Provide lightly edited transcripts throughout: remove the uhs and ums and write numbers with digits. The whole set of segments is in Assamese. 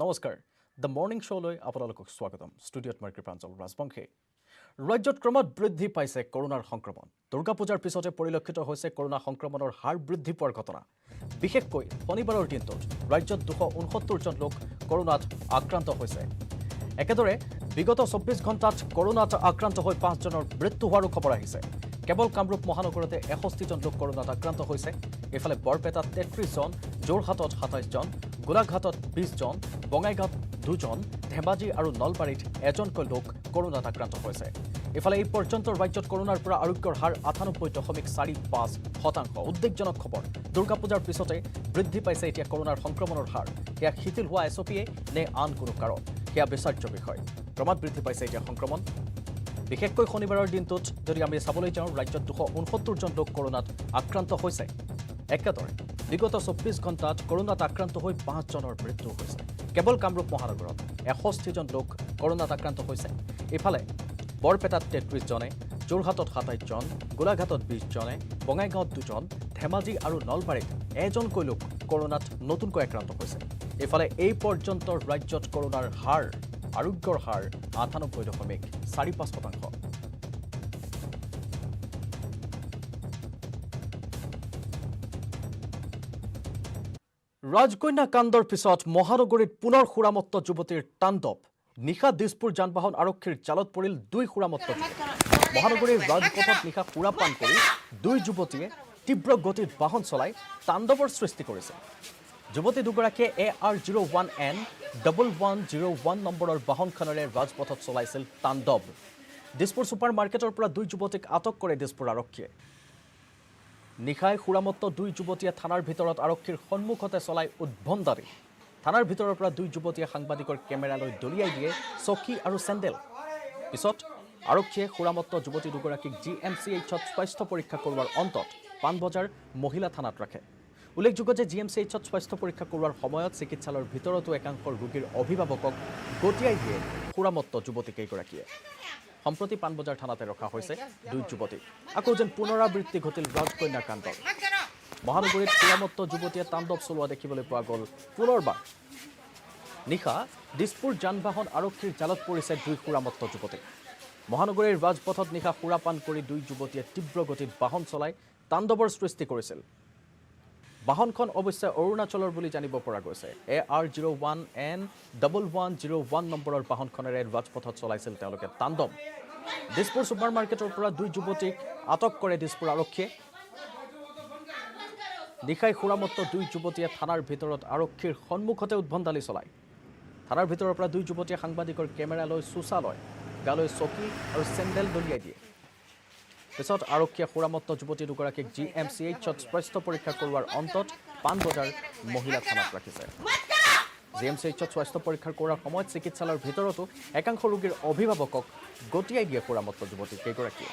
নমস্কাৰ দ্য মৰ্নিং শ্ব'লৈ আপোনালোকক স্বাগতম ষ্টুডিঅ'ত মই কৃপাঞ্জল ৰাজবংশী ৰাজ্যত ক্ৰমত বৃদ্ধি পাইছে কৰোনাৰ সংক্ৰমণ দুৰ্গা পূজাৰ পিছতে পৰিলক্ষিত হৈছে কৰোনা সংক্ৰমণৰ হাৰ বৃদ্ধি পোৱাৰ ঘটনা বিশেষকৈ শনিবাৰৰ দিনটোত ৰাজ্যত 269 জন লোক কৰোনাত আক্ৰান্ত হৈছে একেদৰে বিগত 24 ঘণ্টাত কৰোনাত আক্ৰান্ত হৈ 5 জনৰ মৃত্যু হোৱাৰো খবৰ আহিছে কেৱল কামৰূপ মহানগৰতে 61 জন লোক কৰোনাত আক্ৰান্ত হৈছে এফালে বৰপেটাত 33 জন যোৰহাটত 27 জন গোলাঘাটত 20 জন বঙাইগাঁৱত 2 জন ধেমাজি আৰু নলবাৰীত এজনকৈ লোক কৰোনাত আক্ৰান্ত হৈছে এফালে এই পৰ্যন্ত ৰাজ্যত কৰোনাৰ পৰা আৰোগ্যৰ হাৰ 98.45% উদ্বেগজনক খবৰ দুৰ্গা পূজাৰ পিছতে বৃদ্ধি পাইছে এতিয়া কৰোনাৰ সংক্ৰমণৰ হাৰ সেয়া শিথিল হোৱা এছঅপিয়ে নে আন কোনো কাৰণ সেয়া বিচাৰ্য বিষয় ক্ৰমত বৃদ্ধি পাইছে এতিয়া সংক্ৰমণ বিশেষকৈ শনিবাৰৰ দিনটোত যদি আমি চাবলৈ যাওঁ ৰাজ্যত 269 জন লোক কৰোনাত আক্ৰান্ত হৈছে একেদৰে বিগত 24 ঘণ্টাত কৰোনাত আক্ৰান্ত হৈ 5 জনৰ মৃত্যু হৈছে কেৱল কামৰূপ মহানগৰত 61 জন লোক কৰোনাত আক্ৰান্ত হৈছে ইফালে বৰপেটাত 33 জনে যোৰহাটত 27 জন গোলাঘাটত 20 জনে বঙাইগাঁৱত 2 জন ধেমাজি আৰু নলবাৰীত এজনকৈ লোক কৰোনাত নতুনকৈ আক্ৰান্ত হৈছে ইফালে এই পৰ্যন্ত ৰাজ্যত কৰোনাৰ হাৰ আৰোগ্যৰ হাৰ 98.45% ৰাজকন্যা কাণ্ডৰ পিছত মহানগৰীত পুনৰ সুৰামত্ত যুৱতীৰ তাণ্ডৱ নিশা দিছপুৰ যান-বাহন আৰক্ষীৰ জালত পৰিল 2 সুৰামত্ত মহানগৰীৰ ৰাজপথত নিশা সুৰাপান কৰি 2 যুৱতীয়ে তীব্ৰ গতিত বাহন চলাই তাণ্ডৱৰ সৃষ্টি কৰিছে যুৱতী দুগৰাকীয়ে AR01N 1101 নম্বৰৰ বাহনখনেৰে ৰাজপথত চলাইছিল তাণ্ডৱ দিছপুৰ ছুপাৰ মাৰ্কেটৰ পৰা 2 যুৱতীক আটক কৰে দিছপুৰ আৰক্ষীয়ে নিশাই সুৰামত্ত 2 যুৱতীয়ে থানাৰ ভিতৰত আৰক্ষীৰ সন্মুখতে চলাই উদ্ভণ্ডালি থানাৰ ভিতৰৰ পৰা 2 যুৱতীয়ে সাংবাদিকৰ কেমেৰালৈ দলিয়াই দিয়ে চকী আৰু চেণ্ডেল পিছত আৰক্ষীয়ে সুৰামত্ত যুৱতী দুগৰাকীক GMCHত স্বাস্থ্য পৰীক্ষা কৰোৱাৰ অন্তত পানবজাৰ মহিলা থানাত ৰাখে উল্লেখযোগ্য যে GMCHত স্বাস্থ্য পৰীক্ষা কৰোৱাৰ সময়ত চিকিৎসালয়ৰ ভিতৰতো একাংশ ৰোগীৰ অভিভাৱকক গতিয়াই দিয়ে সুৰামত্ত যুৱতীকেইগৰাকীয়ে সম্প্ৰতি পানবজাৰ থানাতে ৰখা হৈছে 2 যুৱতী আকৌ যেন পুনৰাবৃত্তি ঘটিল ৰাজকন্যা কাণ্ডৰ মহানগৰীত সুৰামত্ত যুৱতীয়ে তাণ্ডৱ চলোৱা দেখিবলৈ পোৱা গ'ল পুনৰবাৰ নিশা দিছপুৰ যান-বাহন আৰক্ষীৰ জালত পৰিছে 2 সুৰামত্ত যুৱতী মহানগৰীৰ ৰাজপথত নিশা সুৰাপান কৰি 2 যুৱতীয়ে তীব্ৰ গতিত বাহন চলাই তাণ্ডৱৰ সৃষ্টি কৰিছিল বাহনখন অৱশ্যে অৰুণাচলৰ বুলি জানিব পৰা গৈছে AR01N 1101 নম্বৰৰ বাহনখনেৰে ৰাজপথত চলাইছিল তেওঁলোকে তাণ্ডৱ দিছপুৰ ছুপাৰ মাৰ্কেটৰ পৰা 2 যুৱতীক আটক কৰে দিছপুৰ আৰক্ষীয়ে নিশাই সুৰামত্ত 2 যুৱতীয়ে থানাৰ ভিতৰত আৰক্ষীৰ সন্মুখতে উদ্ভণ্ডালি চলায় থানাৰ ভিতৰৰ পৰা 2 যুৱতীয়ে সাংবাদিকৰ কেমেৰালৈ চোচা লয় গালৈ চকী আৰু চেণ্ডেল দলিয়াই দিয়ে পিছত আৰক্ষীয়ে সুৰামত্ত যুৱতী দুগৰাকীক GMCHত স্বাস্থ্য পৰীক্ষা কৰোৱাৰ অন্তত পানবজাৰ মহিলা থানাত ৰাখিছে GMCHত স্বাস্থ্য পৰীক্ষা কৰাৰ সময়ত চিকিৎসালয়ৰ ভিতৰতো একাংশ ৰোগীৰ অভিভাৱকক গতিয়াই দিয়ে সুৰামত্ত যুৱতী কেইগৰাকীয়ে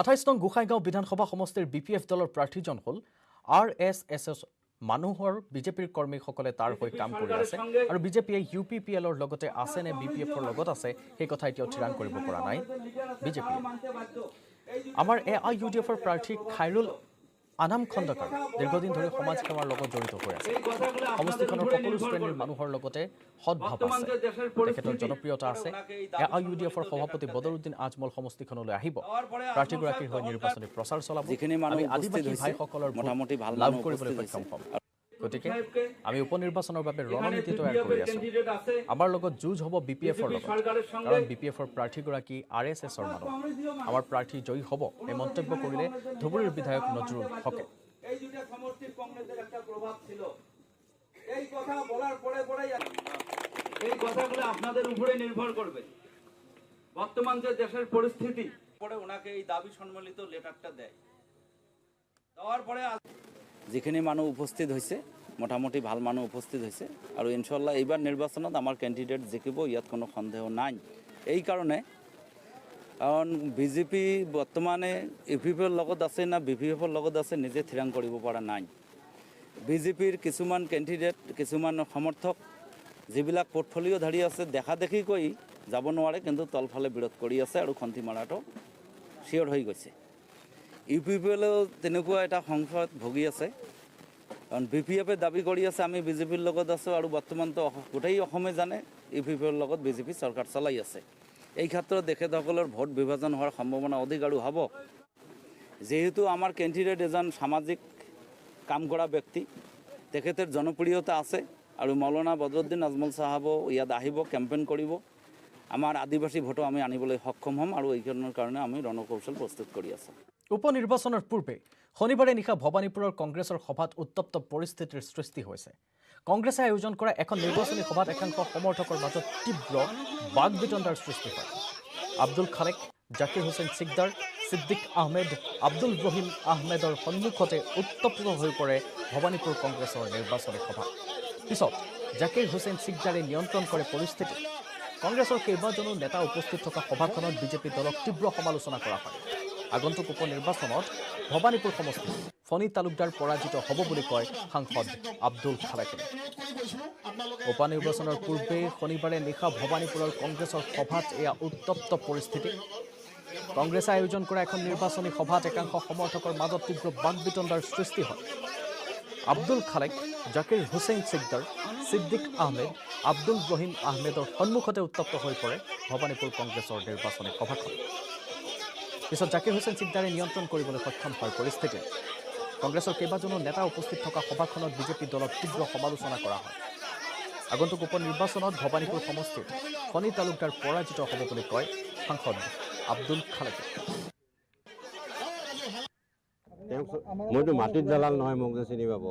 আঠাইছ নং গোসাইগাঁও বিধানসভা সমষ্টিৰ BPF দলৰ প্ৰাৰ্থীজন হ'ল RSS মানুহৰ বিজেপিৰ কৰ্মীসকলে তাৰ হৈ কাম কৰি আছে আৰু বিজেপিয়ে UPPLৰ লগতে আছে নে BPFৰ লগত আছে সেই কথা এতিয়াও ঠিৰাং কৰিব পৰা নাই বিজেপিয়ে আমাৰ AIUDFৰ প্ৰাৰ্থী খাইৰুল আনাম খণ্ডকাৰ দীৰ্ঘদিন ধৰি সমাজ সেৱাৰ লগত জড়িত হৈ আছে সমষ্টিখনৰ সকলো শ্ৰেণীৰ মানুহৰ লগতে সদ্ভাৱ আছে তেখেতৰ জনপ্ৰিয়তা আছে AIUDFৰ সভাপতি বদৰুদ্দিন আজমল সমষ্টিখনলৈ আহিব প্ৰাৰ্থীগৰাকীৰ হৈ নিৰ্বাচনী প্ৰচাৰ চলাব আমি আদিবাসী ভাইসকলৰ মোটামুটি ভাল লাভ কৰিবলৈ সক্ষম হ'ম গতিকে আমি উপনিৰ্বাচনৰ বাবে ৰণনীতি তৈয়াৰ কৰি আছো আমাৰ লগত যুঁজ হ'ব BPFৰ লগত কাৰণ BPFৰ প্ৰাৰ্থীগৰাকী RSSৰ মানুহ আমাৰ প্ৰাৰ্থী জয়ী হ'ব এই মন্তব্য কৰিলে ধুবুৰীৰ বিধায়ক নজৰুল হকে এই দুটা সমষ্টিৰ কংগ্ৰেছৰ একটা প্ৰভাৱ ছিল এই কথা বলার পরে পরেই এই কথাগুলো আপনাদের উপরে নির্ভর করবে বর্তমান যে দেশের পরিস্থিতি পরে ওনাকে এই দাবি সম্মিলিত লেটারটা দেয় দেওয়ার পরে যিখিনি মানুহ উপস্থিত হৈছে মোটামুটি ভাল মানুহ উপস্থিত হৈছে আৰু ইনশাআল্লাহ এইবাৰ নিৰ্বাচনত আমাৰ কেণ্ডিডেট জিকিব ইয়াত কোনো সন্দেহ নাই এই কাৰণে কাৰণ বিজেপি বৰ্তমানে ইউপিপিৰ লগত আছে না বিপিএফৰ লগত আছে নিজে থিৰাং কৰিব পৰা নাই বিজেপিৰ কিছুমান কেণ্ডিডেট কিছুমান সমৰ্থক যিবিলাক পৰ্টফলিঅ' ধাৰি আছে দেখা দেখি কৈ যাব নোৱাৰে, কিন্তু তলফালে বিৰোধ কৰি আছে আৰু খন্তি মাৰাটো চিয়ৰ হৈ গৈছে। ইউ পি পি এলেও তেনেকুৱা এটা সংশয়ত ভুগি আছে, কাৰণ বি পি এফে দাবী কৰি আছে আমি বিজেপিৰ লগত আছোঁ, আৰু বৰ্তমানতো গোটেই অসমে জানে ইউ পি পি এৰ লগত বিজেপি চৰকাৰ চলাই আছে। এই ক্ষেত্ৰত তেখেতসকলৰ ভোট বিভাজন হোৱাৰ সম্ভাৱনা অধিক আৰু হ'ব। যেহেতু আমাৰ কেণ্ডিডেট এজন সামাজিক কাম কৰা ব্যক্তি, তেখেতৰ জনপ্ৰিয়তা আছে, আৰু মৌলানা বদৰুদ্দিন আজমল চাহাবো ইয়াত আহিব, কেম্পেইন কৰিব। আমাৰ আদিবাসী ভোটো আমি আনিবলৈ সক্ষম হ'ম, আৰু এইকাৰণৰ কাৰণে আমি ৰণকৌশল প্ৰস্তুত কৰি আছোঁ। উপ নিৰ্বাচনৰ পূৰ্বে শনিবাৰে নিশা ভৱানীপুৰৰ কংগ্ৰেছৰ সভাত উত্তপ্ত পৰিস্থিতিৰ সৃষ্টি হৈছে। কংগ্ৰেছে আয়োজন কৰা এখন নিৰ্বাচনী সভাত একাংশ সমৰ্থকৰ মাজত তীব্ৰ বাক বিতণ্ডাৰ সৃষ্টি হয়। আব্দুল খালেক, জাকিৰ হুছেইন সিকদাৰ, সিদ্দিক আহমেদ, আব্দুল ৰহিম আহমেদৰ সন্মুখতে উত্তপ্ত হৈ পৰে ভৱানীপুৰ কংগ্ৰেছৰ নিৰ্বাচনী সভা। পিছত জাকিৰ হুছেইন সিকদাৰে নিয়ন্ত্ৰণ কৰে পৰিস্থিতি। কংগ্ৰেছৰ কেইবাজনো নেতা উপস্থিত থকা সভাখনত বিজেপি দলক তীব্ৰ সমালোচনা কৰা হয়। আগন্তুক উপ নিৰ্বাচনত ভৱানীপুৰ সমষ্টিত ফণী তালুকদাৰ পৰাজিত হ'ব বুলি কয় সাংসদ আব্দুল খালেকে। উপ নিৰ্বাচনৰ পূৰ্বে শনিবাৰে নিশা ভৱানীপুৰৰ কংগ্ৰেছৰ সভাত এয়া উত্তপ্ত পৰিস্থিতি। কংগ্ৰেছে আয়োজন কৰা এখন নিৰ্বাচনী সভাত একাংশ সমৰ্থকৰ মাজত তীব্ৰ বাক বিতণ্ডাৰ সৃষ্টি হয়। আব্দুল খালেক, জাকিৰ হুছেইন সিকদাৰ, সিদ্দিক আহমেদ, আব্দুল ৰহিম আহমেদৰ সন্মুখতে উত্তপ্ত হৈ পৰে ভৱানীপুৰ কংগ্ৰেছৰ নিৰ্বাচনী সভাখন। পিছত জাকিৰ হুছেইন সিকদাৰে নিয়ন্ত্ৰণ কৰিবলৈ সক্ষম হয় পৰিস্থিতি। কংগ্ৰেছৰ কেইবাজনো নেতা উপস্থিত থকা সভাখনত বিজেপি দলক তীব্ৰ সমালোচনা কৰা হয়। আগন্তুক উপ নিৰ্বাচনত ভৱানীপুৰ সমষ্টিত ফণী তালুকদাৰ পৰাজিত হ'ব বুলি কয় সাংসদ আব্দুল খালেকে। মইতো মাটিত দালাল নহয়, মোক যে চিনি পাব।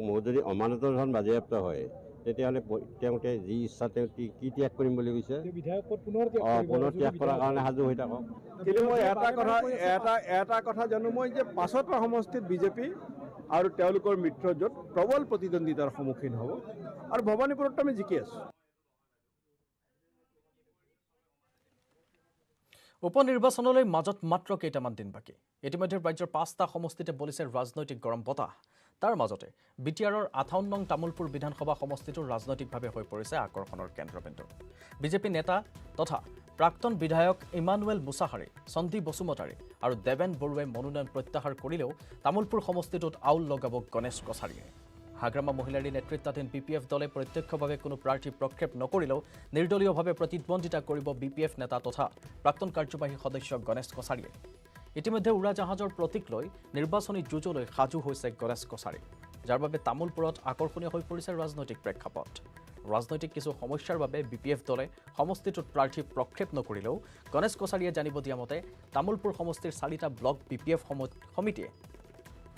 মোৰ যদি অমানতৰ ধন বাজেয়াপ্ত হয়, তেতিয়াহ'লে তেওঁলোকে যি ইচ্ছা তেওঁ কি ত্যাগ কৰিম বুলি কৈছে, পুনৰ ত্যাগ কৰাৰ কাৰণে সাজু হৈ থাকক। কিন্তু মই এটা কথা জানো মই যে ৫টা সমষ্টিত বিজেপি আৰু তেওঁলোকৰ মিত্ৰজোঁট প্ৰবল প্ৰতিদ্বন্দ্বিতাৰ সন্মুখীন হ'ব, আৰু ভৱানীপুৰত আমি জিকি আছোঁ। উপ নিৰ্বাচনলৈ মাজত মাত্ৰ কেইটামান দিন বাকী। ইতিমধ্যে ৰাজ্যৰ 5টা সমষ্টিতে বলিছে ৰাজনৈতিক গৰম বতাহ। তাৰ মাজতে বি টি আৰৰ 58 নং তামুলপুৰ বিধানসভা সমষ্টিটো ৰাজনৈতিকভাৱে হৈ পৰিছে আকৰ্ষণৰ কেন্দ্ৰবিন্দু। বিজেপি নেতা তথা প্ৰাক্তন বিধায়ক ইমানুৱেল মুছাহাৰী, সন্দীপ বসুমতাৰী আৰু দেৱেন বৰুৱাই মনোনয়ন প্ৰত্যাহাৰ কৰিলেও তামুলপুৰ সমষ্টিটোত আউল লগাব গণেশ কছাৰীয়ে। হাগ্ৰামা মহিলাৰীৰ নেতৃত্বাধীন বি পি এফ দলে প্ৰত্যক্ষভাৱে কোনো প্ৰাৰ্থী প্ৰক্ষেপ নকৰিলেও নিৰ্দলীয়ভাৱে প্ৰতিদ্বন্দ্বিতা কৰিব বি পি এফ নেতা তথা প্ৰাক্তন কাৰ্যবাহী সদস্য গণেশ কছাৰীয়ে। ইতিমধ্যে উৰাজাহাজৰ প্ৰতীক লৈ নিৰ্বাচনী যুঁজলৈ সাজু হৈছে গণেশ কছাৰী, যাৰ বাবে তামুলপুৰত আকৰ্ষণীয় হৈ পৰিছে ৰাজনৈতিক প্ৰেক্ষাপট। ৰাজনৈতিক কিছু সমস্যাৰ বাবে বি পি এফ দলে সমষ্টিটোত প্ৰাৰ্থী প্ৰক্ষেপ নকৰিলেও গণেশ কছাৰীয়ে জানিব দিয়া মতে তামুলপুৰ সমষ্টিৰ 4টা ব্লক বি পি এফ সমিতিয়ে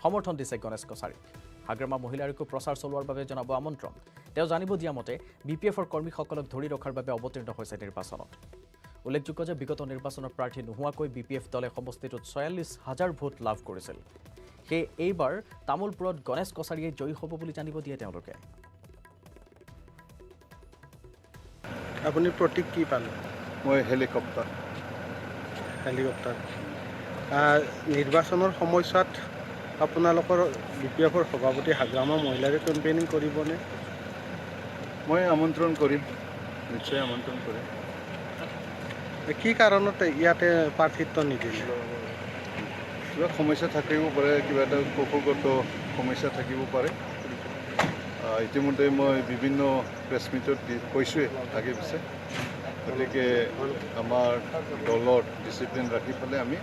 সমৰ্থন দিছে গণেশ কছাৰীক। হাগ্ৰামা মহিলাৰীকো প্ৰচাৰ চলোৱাৰ বাবে জনাব আমন্ত্ৰণ। তেওঁ জানিব দিয়া মতে বি পি এফৰ কৰ্মীসকলক ধৰি ৰখাৰ বাবে অৱতীৰ্ণ হৈছে নিৰ্বাচনত। উল্লেখযোগ্য যে বিগত নিৰ্বাচনৰ প্ৰাৰ্থী নোহোৱাকৈ বি পি এফ দলে সমষ্টিটোত ৪৬,০০০ ভোট লাভ কৰিছিল। সেয়ে এইবাৰ তামুলপুৰত গণেশ কছাৰীয়ে জয়ী হ'ব বুলি জানিব দিয়ে তেওঁলোকে। আপুনি প্ৰতীক কি পালে? মই হেলিকপ্টাৰ। নিৰ্বাচনৰ সময়ছোৱাত আপোনালোকৰ বি পি এফৰ সভাপতি হাগ্ৰামা মহিলাৰে কেম্পেইনিং কৰিবনে? মই আমন্ত্ৰণ কৰিম, নিশ্চয় আমন্ত্ৰণ কৰিম। কি কাৰণতে ইয়াতে প্ৰাৰ্থিত্ব নিদিলে? কিবা সমস্যা থাকিব পাৰে, কিবা এটা কৌশলগত সমস্যা থাকিব পাৰে। ইতিমধ্যে মই বিভিন্ন প্ৰেছ মিটত কৈছোঁৱে আগে পিছে, গতিকে আমাৰ দলৰ ডিচিপ্লিন ৰাখি পেলাই আমি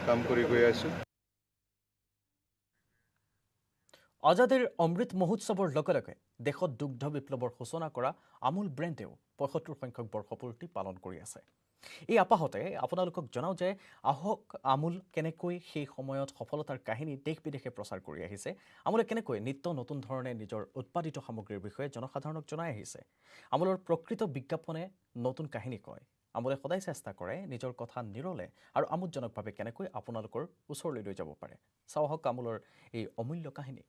কাম কৰি গৈ আছোঁ। আজাদীৰ অমৃত মহোৎসৱৰ লগে লগে দেশত দুগ্ধ বিপ্লৱৰ সূচনা কৰা আমুল ব্ৰেণ্ডেও ৭৫ সংখ্যক বৰ্ষপূৰ্তি পালন কৰি আছে। এই আপাহতে আপোনালোকক জনাওঁ যে আহক আমুল কেনেকৈ সেই সময়ত সফলতাৰ কাহিনী দেশ বিদেশে প্ৰচাৰ কৰি আহিছে, আমুলে কেনেকৈ নিত্য নতুন ধৰণে নিজৰ উৎপাদিত সামগ্ৰীৰ বিষয়ে জনসাধাৰণক জনাই আহিছে। আমুলৰ প্ৰকৃত বিজ্ঞাপনে নতুন কাহিনী কয়। আমুলে সদায় চেষ্টা কৰে নিজৰ কথা নিৰলে আৰু আমোদজনকভাৱে কেনেকৈ আপোনালোকৰ ওচৰলৈ লৈ যাব পাৰে। চাওঁ আহক আমুলৰ এই অমূল্য কাহিনী।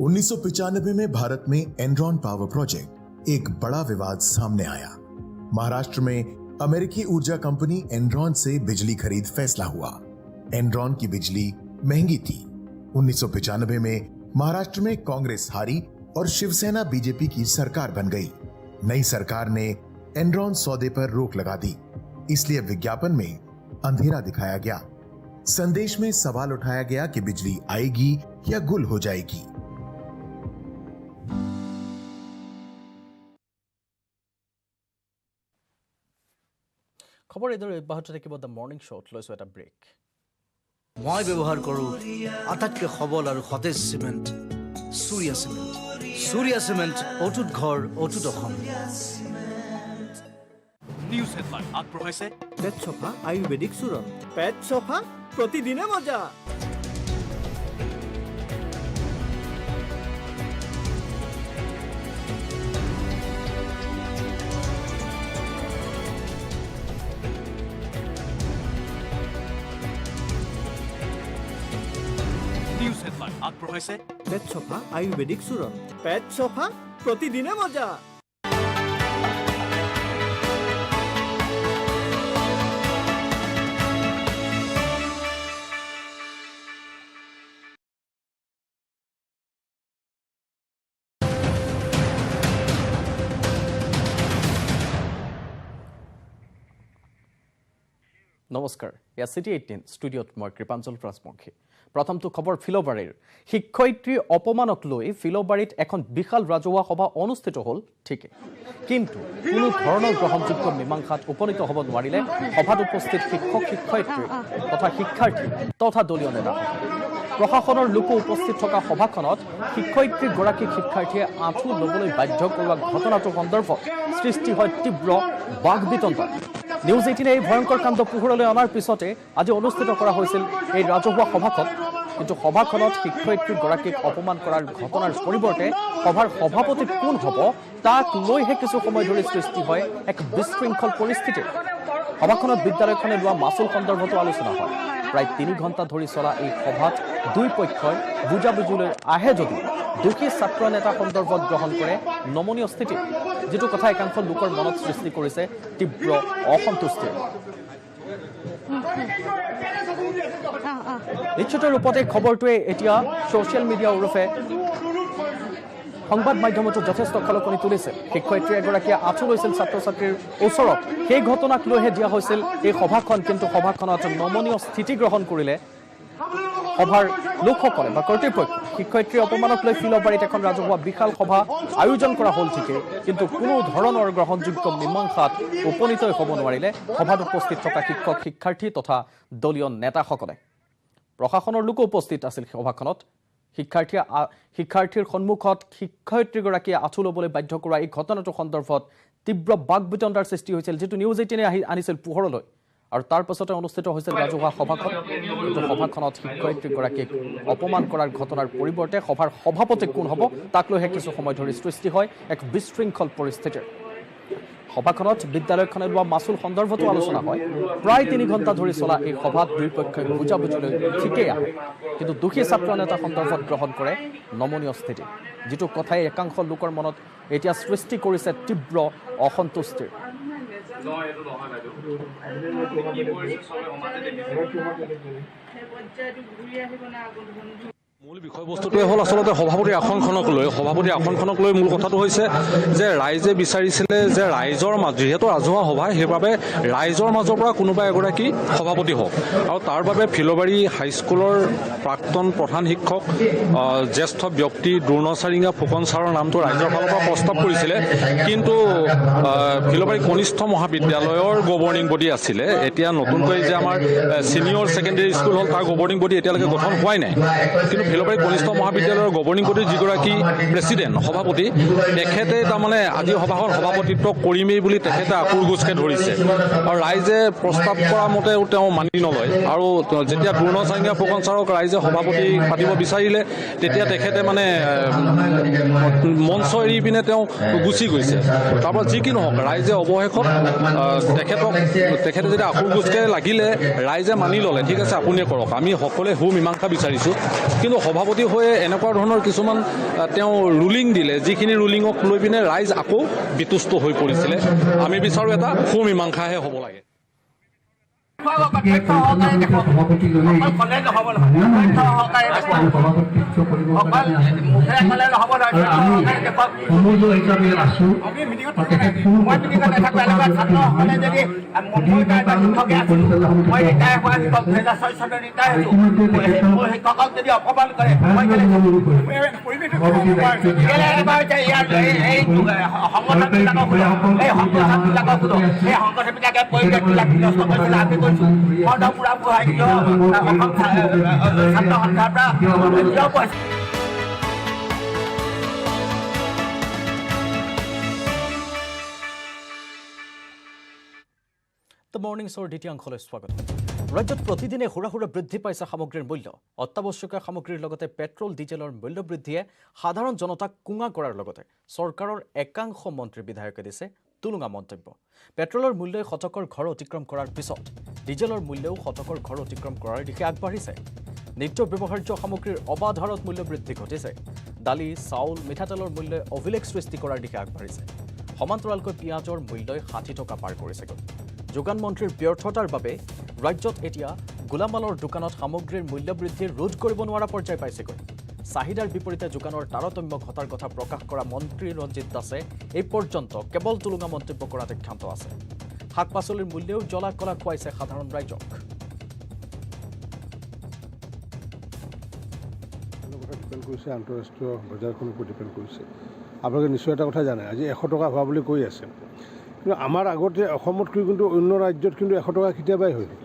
1995 में भारत में एनरॉन पावर प्रोजेक्ट एक बड़ा विवाद सामने आया। महाराष्ट्र में अमेरिकी ऊर्जा कंपनी एनरॉन से बिजली खरीद फैसला हुआ। एनरॉन की बिजली महंगी थी। 1995 में महाराष्ट्र में कांग्रेस हारी और शिवसेना बीजेपी की सरकार बन गई। नई सरकार ने एनरॉन सौदे पर रोक लगा दी, इसलिए विज्ञापन में अंधेरा दिखाया गया। संदेश में सवाल उठाया गया कि बिजली आएगी या गुल हो जाएगी। খবৰ এইদৰে অব্যাহত থাকিব। দ্য মৰ্ণিং শ্ব'ত লৈছোঁ এটা ব্ৰেক। মই ব্যৱহাৰ কৰোঁ আটাইতকৈ সবল আৰু সতেজ cement Surya cement. Surya cement অটুট ঘৰ অটুট অসম। নিউজ হেডলাইন আগবঢ়াইছে পেট চফা আয়ুৰ্বেদিক চূৰণ। পেট চফা প্ৰতিদিনে মজা। নিউজ হেডলাইন আগবঢ়াইছে পেট চফা আয়ুৰ্বেদিক চূৰণ। পেট চফা প্ৰতিদিনে মজা। নমস্কাৰ, এয়া চিটি 18 ষ্টুডিঅ'ত মই কৃপাঞ্জল ৰাজবংশী। প্ৰথমটো খবৰ ফিল'বাৰীৰ। শিক্ষয়িত্ৰীৰ অপমানক লৈ ফিল'বাৰীত এখন বিশাল ৰাজহুৱা সভা অনুষ্ঠিত হ'ল ঠিকে, কিন্তু কোনো ধৰণৰ গ্ৰহণযোগ্য মীমাংসাত উপনীত হ'ব নোৱাৰিলে সভাত উপস্থিত শিক্ষক শিক্ষয়িত্ৰী তথা শিক্ষাৰ্থী তথা দলীয় নেতাসকল। প্ৰশাসনৰ লোকো উপস্থিত থকা সভাখনত শিক্ষয়িত্ৰীগৰাকীক শিক্ষাৰ্থীয়ে আঁঠু ল'বলৈ বাধ্য কৰোৱা ঘটনাটোৰ সন্দৰ্ভত সৃষ্টি হয় তীব্ৰ বাক বিতণ্ডা। নিউজ 18 এই ভয়ংকৰ কাণ্ড পোহৰলৈ অনাৰ পিছতে আজি অনুষ্ঠিত কৰা হৈছিল এই ৰাজহুৱা সভাখন। কিন্তু সভাখনত শিক্ষয়িত্ৰীগৰাকীক অপমান কৰাৰ ঘটনাৰ পৰিৱৰ্তে সভাৰ সভাপতি কোন হ'ব তাক লৈহে কিছু সময় ধৰি সৃষ্টি হয় এক বিশৃংখল পৰিস্থিতি। সভাখনত বিদ্যালয়খনে লোৱা মাচুল সন্দৰ্ভতো আলোচনা হয়। প্ৰায় 3 ঘণ্টা ধৰি চলা এই সভাত দুই পক্ষই বুজাবুজিলৈ আহে যদিও দোষী ছাত্ৰ নেতা সন্দৰ্ভত গ্ৰহণ কৰে নমনীয় স্থিতি, যিটো কথা একাংশ লোকৰ মনত সৃষ্টি কৰিছে তীব্ৰ অসন্তুষ্টি। নিশ্চিত ৰূপতে খবৰটোৱে এতিয়া ছ'চিয়েল মিডিয়া ওৰফে সংবাদ মাধ্যমতো যথেষ্ট খলকনি তুলিছে। শিক্ষয়িত্ৰী এগৰাকীয়ে আঁঠু লৈছিল ছাত্ৰ ছাত্ৰীৰ ওচৰত, সেই ঘটনাক লৈহে দিয়া হৈছিল এই সভাখন। কিন্তু সভাখনত নমনীয় স্থিতি গ্ৰহণ কৰিলে সভাৰ লোকসকলে বা কৰ্তৃপক্ষ। শিক্ষয়িত্ৰীৰ অপমানক লৈ ফিল'বাৰীত এখন ৰাজহুৱা বিশাল সভা আয়োজন কৰা হ'ল ঠিকেই, কিন্তু কোনো ধৰণৰ গ্ৰহণযোগ্য মীমাংসাত উপনীতই হ'ব নোৱাৰিলে সভাত উপস্থিত থকা শিক্ষক শিক্ষাৰ্থী তথা দলীয় নেতাসকলে। প্ৰশাসনৰ লোকো উপস্থিত আছিল সভাখনত। শিক্ষাৰ্থীৰ সন্মুখত শিক্ষয়িত্ৰীগৰাকীয়ে আঁঠু ল'বলৈ বাধ্য কৰা এই ঘটনাটোৰ সন্দৰ্ভত তীব্ৰ বাক বিতণ্ডাৰ সৃষ্টি হৈছিল, যিটো নিউজ 18 আনিছিল পোহৰলৈ। আৰু তাৰ পাছতে অনুষ্ঠিত হৈছিল ৰাজহুৱা সভাখন। কিন্তু সভাখনত শিক্ষয়িত্ৰীগৰাকীক অপমান কৰাৰ ঘটনাৰ পৰিৱৰ্তে সভাৰ সভাপতি কোন হ'ব তাক লৈহে কিছু সময় ধৰি সৃষ্টি হয় এক বিশৃংখল পৰিস্থিতিৰ। সভাখনত বিদ্যালয়খনে লোৱা মাচুল সন্দৰ্ভতো আলোচনা হয়। প্ৰায় 3 ঘণ্টা ধৰি চলা এই সভাত দুই পক্ষই বুজাবুজিলৈ ঠিকেই আহে, কিন্তু দোষী ছাত্ৰ নেতা সন্দৰ্ভত গ্ৰহণ কৰে নমনীয় স্থিতি, যিটো কথাই একাংশ লোকৰ মনত এতিয়া সৃষ্টি কৰিছে তীব্ৰ অসন্তুষ্টিৰ। মূল বিষয়বস্তুটোৱে হ'ল আচলতে সভাপতিৰ আসনখনক লৈ মূল কথাটো হৈছে যে ৰাইজে বিচাৰিছিলে যে ৰাইজৰ যিহেতু ৰাজহুৱা সভা, সেইবাবে ৰাইজৰ মাজৰ পৰা কোনোবা এগৰাকী সভাপতি হওক। আৰু তাৰ বাবে ফিল'বাৰী হাইস্কুলৰ প্ৰাক্তন প্ৰধান শিক্ষক জ্যেষ্ঠ ব্যক্তি দ্ৰোণচাৰিঙা ফুকন ছাৰৰ নামটো ৰাইজৰ ফালৰ পৰা প্ৰস্তাৱ কৰিছিলে। কিন্তু ফিল'বাৰী কনিষ্ঠ মহাবিদ্যালয়ৰ গভৰ্ণিং বডি আছিলে, এতিয়া নতুনকৈ যে আমাৰ ছিনিয়ৰ ছেকেণ্ডেৰী স্কুল হ'ল তাৰ গভৰ্ণিং বডি এতিয়ালৈকে গঠন হোৱাই নাই। কিন্তু ফিল'বাৰী কনিষ্ঠ মহাবিদ্যালয়ৰ গভৰ্ণিং বডিৰ যিগৰাকী প্ৰেছিডেণ্ট সভাপতি, তেখেতে তাৰমানে আজি সভাখন সভাপতিত্ব কৰিমেই বুলি তেখেতে আকুৰ গোজকে ধৰিছে। আৰু ৰাইজে প্ৰস্তাৱ কৰা মতেও তেওঁ মানি নলয়। আৰু যেতিয়া দ্ৰোণচাৰিঙা ফুকন ছাৰক ৰাইজে সভাপতি পাতিব বিচাৰিলে, তেতিয়া তেখেতে মানে মঞ্চ এৰি পিনে তেওঁ গুচি গৈছে। তাৰপৰা যি কি নহওক, ৰাইজে অৱশেষত তেখেতে যেতিয়া আকুৰ গোজকে লাগিলে, ৰাইজে মানি ল'লে, ঠিক আছে আপুনিয়ে কৰক, আমি সকলোৱে মীমাংসা বিচাৰিছোঁ। কিন্তু সভাপতি হৈ এনেকুৱা ধৰণৰ কিছুমান তেওঁ ৰুলিং দিলে, যিখিনি ৰুলিঙক লৈ পিনে ৰাইজ আকৌ বিতুষ্ট হৈ পৰিছিলে। আমি বিচাৰোঁ এটা সুমীমাংসাহে হ'ব লাগে। সভাপতি দ্য মৰ্ণিং শ্ব'ৰ দ্বিতীয় অংশলৈ স্বাগতম। ৰাজ্যত প্ৰতিদিনে হুৰা বৃদ্ধি পাইছে সামগ্ৰীৰ মূল্য। অত্যাৱশ্যকীয় সামগ্ৰীৰ লগতে পেট্ৰল ডিজেলৰ মূল্য বৃদ্ধিয়ে সাধাৰণ জনতাক কুঙা কৰাৰ লগতে চৰকাৰৰ একাংশ মন্ত্ৰী বিধায়কে দিছে তুলুঙা মন্তব্য। পেট্ৰলৰ মূল্যই শতকৰ ঘৰ অতিক্ৰম কৰাৰ পিছত ডিজেলৰ মূল্যও শতকৰ ঘৰ অতিক্ৰম কৰাৰ দিশে আগবাঢ়িছে। নিত্য ব্যৱহাৰ্য সামগ্ৰীৰ অবাধ হাৰত মূল্য বৃদ্ধি ঘটিছে। দালি, চাউল, মিঠাতেলৰ মূল্যই অভিলেখ সৃষ্টি কৰাৰ দিশে আগবাঢ়িছে। সমান্তৰালকৈ পিঁয়াজৰ মূল্যই ৬০ টকা পাৰ কৰিছেগৈ। যোগান মন্ত্ৰীৰ ব্যৰ্থতাৰ বাবে ৰাজ্যত এতিয়া গোলামালৰ দোকানত সামগ্ৰীৰ মূল্য বৃদ্ধি ৰোধ কৰিব নোৱাৰা পৰ্যায় পাইছেগৈ। চাহিদাৰ বিপৰীতে যোগানৰ তাৰতম্য ঘটাৰ কথা প্ৰকাশ কৰা মন্ত্ৰী ৰঞ্জিত দাসে এই পৰ্যন্ত কেৱল তুলুঙা মন্তব্য কৰাত ক্ষান্ত আছে। শাক পাচলিৰ মূল্যও জ্বলা কলা খুৱাইছে সাধাৰণ ৰাইজক। ডিপেণ্ড কৰিছে আন্তঃৰাষ্ট্ৰীয় বজাৰখনৰ ওপৰত ডিপেণ্ড কৰিছে। আপোনালোকে নিশ্চয় এটা কথা জানে, আজি 100 টকা হোৱা বুলি কৈ আছে, কিন্তু আমাৰ আগতে অসমতকৈ কিন্তু অন্য ৰাজ্যত কিন্তু 100 টকা কেতিয়াবাই হৈ গ'ল।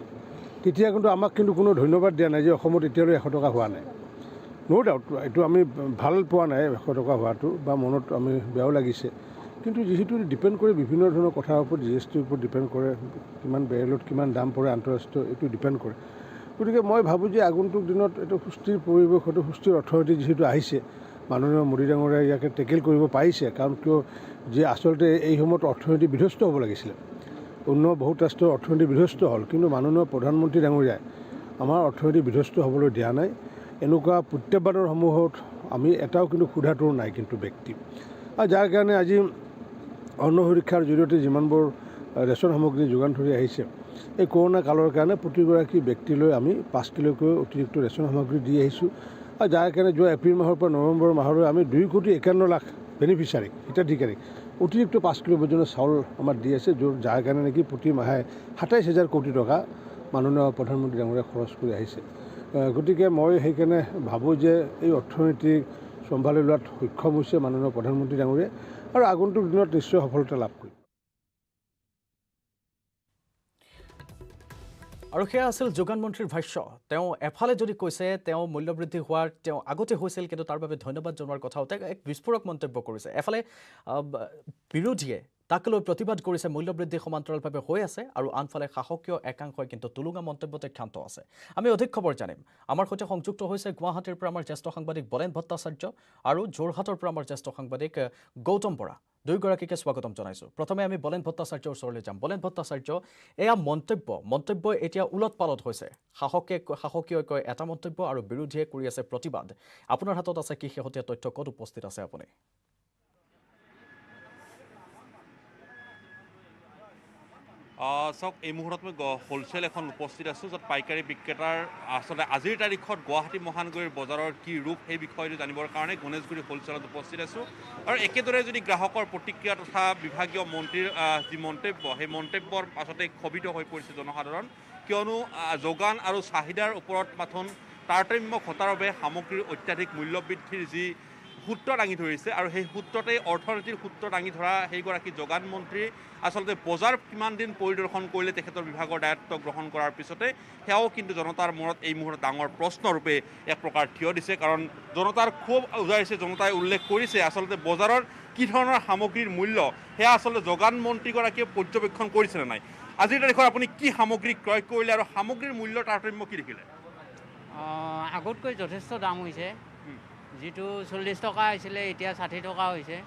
তেতিয়া কিন্তু আমাক কিন্তু কোনো ধন্যবাদ দিয়া নাই যে অসমত এতিয়ালৈ 100 টকা হোৱা নাই। ন' ডাউট এইটো আমি ভাল পোৱা নাই 100 টকা হোৱাটো, বা মনত আমি বেয়াও লাগিছে। কিন্তু যিহেতু ডিপেণ্ড কৰে বিভিন্ন ধৰণৰ কথাৰ ওপৰত, GSTৰ ওপৰত ডিপেণ্ড কৰে, কিমান বেৰেলত কিমান দাম পৰে আন্তঃৰাষ্ট্ৰীয়, এইটো ডিপেণ্ড কৰে। গতিকে মই ভাবোঁ যে আগন্তুক দিনত এইটো সুস্থিৰ পৰিৱেশ, হয়তো সুস্থিৰ অৰ্থনীতি যিহেতু আহিছে, মাননীয় মোদী ডাঙৰীয়াই ইয়াকে টেকেল কৰিব পাৰিছে। কাৰণ কিয় যে আচলতে এই সময়ত অৰ্থনীতি বিধ্বস্ত হ'ব লাগিছিলে। অন্য বহুত ৰাষ্ট্ৰৰ অৰ্থনীতি বিধ্বস্ত হ'ল, কিন্তু মাননীয় প্ৰধানমন্ত্ৰী ডাঙৰীয়াই আমাৰ অৰ্থনীতি বিধ্বস্ত হ'বলৈ দিয়া নাই। এনেকুৱা প্ৰত্যাহ্বানৰ সমূহত আমি এটাও কিন্তু সোধাটোৰ নাই কিন্তু ব্যক্তি। আৰু যাৰ কাৰণে আজি অন্ন সুৰক্ষাৰ জৰিয়তে যিমানবোৰ ৰেচন সামগ্ৰী যোগান ধৰি আহিছে, এই কৰোণা কালৰ কাৰণে প্ৰতিগৰাকী ব্যক্তিলৈ আমি 5 কিলোকৈ অতিৰিক্ত ৰেচন সামগ্ৰী দি আহিছোঁ। আৰু যাৰ কাৰণে যোৱা এপ্ৰিল মাহৰ পৰা নৱেম্বৰ মাহলৈ আমি 2,51,00,000 বেনিফিচিয়াৰীক, হিতাধিকাৰীক অতিৰিক্ত 5 কিলো পৰ্যন্ত চাউল আমাৰ দি আছে, যাৰ কাৰণে নেকি প্ৰতি মাহে 27,000 কোটি টকা মাননীয় প্ৰধানমন্ত্ৰী ডাঙৰীয়াই খৰচ কৰি আহিছে। গতিকে মই সেইকাৰণে ভাবোঁ যে এই অৰ্থনীতিক চম্ভালি লোৱাত সক্ষম হৈছে মাননীয় প্ৰধানমন্ত্ৰী ডাঙৰীয়াই, আৰু আগন্তুক দিনত নিশ্চয় সফলতা লাভ কৰিব। আৰু সেয়া আছিল যোগান মন্ত্ৰীৰ ভাষ্য। তেওঁ এফালে যদি কৈছে তেওঁ মূল্যবৃদ্ধি হোৱাৰ তেওঁ আগতে হৈছিল, কিন্তু তাৰ বাবে ধন্যবাদ জনোৱাৰ কথাও তেওঁ এক বিস্ফোৰক মন্তব্য কৰিছে। এফালে বিৰোধীয়ে তাক লৈ প্ৰতিবাদ কৰিছে, মূল্যবৃদ্ধি সমান্তৰালভাৱে হৈ আছে, আৰু আনফালে শাসকীয় একাংশই কিন্তু তুলুঙা মন্তব্যতে ক্ষান্ত আছে। আমি অধিক খবৰ জানিম। আমাৰ সৈতে সংযুক্ত হৈছে গুৱাহাটীৰ পৰা আমাৰ জ্যেষ্ঠ সাংবাদিক বলেন ভট্টাচাৰ্য আৰু যোৰহাটৰ পৰা আমাৰ জ্যেষ্ঠ সাংবাদিক গৌতম বৰা। দুয়োগৰাকীকে স্বাগতম জনাইছোঁ। প্ৰথমে আমি বলেন ভট্টাচাৰ্যৰ ওচৰলৈ যাম। বলেন ভট্টাচাৰ্য, এয়া মন্তব্য এতিয়া উলট পালট হৈছে। শাসকীয় কয় এটা মন্তব্য আৰু বিৰোধীয়ে কৰি আছে প্ৰতিবাদ। আপোনাৰ হাতত আছে কি শেহতীয়া তথ্য, ক'ত উপস্থিত আছে আপুনি? চাওক, এই মুহূৰ্তত মই হোলচেল এখন উপস্থিত আছোঁ, য'ত পাইকাৰী বিক্ৰেতাৰ আচলতে আজিৰ তাৰিখত গুৱাহাটী মহানগৰীৰ বজাৰৰ কি ৰূপ সেই বিষয়টো জানিবৰ কাৰণে গণেশগুৰি হোলচেলত উপস্থিত আছোঁ। আৰু একেদৰে যদি গ্ৰাহকৰ প্ৰতিক্ৰিয়া তথা বিভাগীয় মন্ত্ৰীৰ যি মন্তব্য, সেই মন্তব্যৰ পাছতে ক্ষোভিত হৈ পৰিছে জনসাধাৰণ, কিয়নো যোগান আৰু চাহিদাৰ ওপৰত মাথোন তাৰতম্য ঘটাৰ বাবে সামগ্ৰীৰ অত্যাধিক মূল্যবৃদ্ধিৰ যি সূত্ৰ দাঙি ধৰিছে, আৰু সেই সূত্ৰতে অৰ্থনীতিৰ সূত্ৰ দাঙি ধৰা সেইগৰাকী যোগান মন্ত্ৰী আচলতে বজাৰ কিমান দিন পৰিদৰ্শন কৰিলে তেখেতৰ বিভাগৰ দায়িত্ব গ্ৰহণ কৰাৰ পিছতে সেয়াও কিন্তু জনতাৰ মূৰত এই মুহূৰ্তত ডাঙৰ প্ৰশ্নৰূপে এক প্ৰকাৰ থিয় দিছে। কাৰণ জনতাৰ ক্ষোভ উজাৰিছে, জনতাই উল্লেখ কৰিছে আচলতে বজাৰৰ কি ধৰণৰ সামগ্ৰীৰ মূল্য সেয়া আচলতে যোগান মন্ত্ৰীগৰাকীয়ে পৰ্যবেক্ষণ কৰিছে নে নাই। আজিৰ তাৰিখত আপুনি কি সামগ্ৰী ক্ৰয় কৰিলে আৰু সামগ্ৰীৰ মূল্যৰ তাৰতম্য কি দেখিলে? আগতকৈ যথেষ্ট দাম হৈছে। যিটো 40 টকা হৈছিলে এতিয়া 60 টকা হৈছে,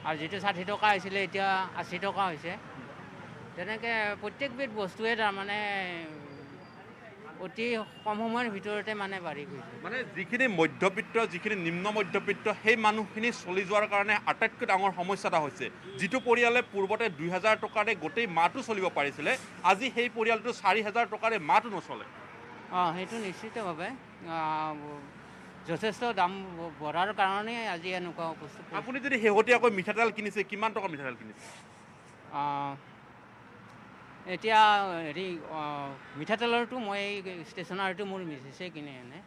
আৰু যিটো 60 টকা হৈছিলে এতিয়া 80 টকা হৈছে। তেনেকৈ প্ৰত্যেকবিধ বস্তুৱে তাৰমানে অতি কম সময়ৰ ভিতৰতে মানে বাঢ়ি গৈছে। মানে যিখিনি মধ্যবিত্ত, যিখিনি নিম্ন মধ্যবিত্ত, সেই মানুহখিনি চলি যোৱাৰ কাৰণে আটাইতকৈ ডাঙৰ সমস্যা এটা হৈছে। যিটো পৰিয়ালে পূৰ্বতে 2,000 টকাৰে গোটেই মাহটো চলিব পাৰিছিলে, আজি সেই পৰিয়ালটো 4,000 টকাৰে মাহটো নচলে। সেইটো নিশ্চিতভাৱে যথেষ্ট দাম বঢ়াৰ কাৰণে আজি এনেকুৱা উপস্থিত হৈছে। আপুনি যদি শেহতীয়াকৈ মিঠাতেল কিনিছে কিমান টকা মিঠাতেল কিনিছে? এতিয়া হেৰি মিঠাতেলৰটো মই ষ্টেচনাৰীটো মোৰ মিছেছে কিনে এনে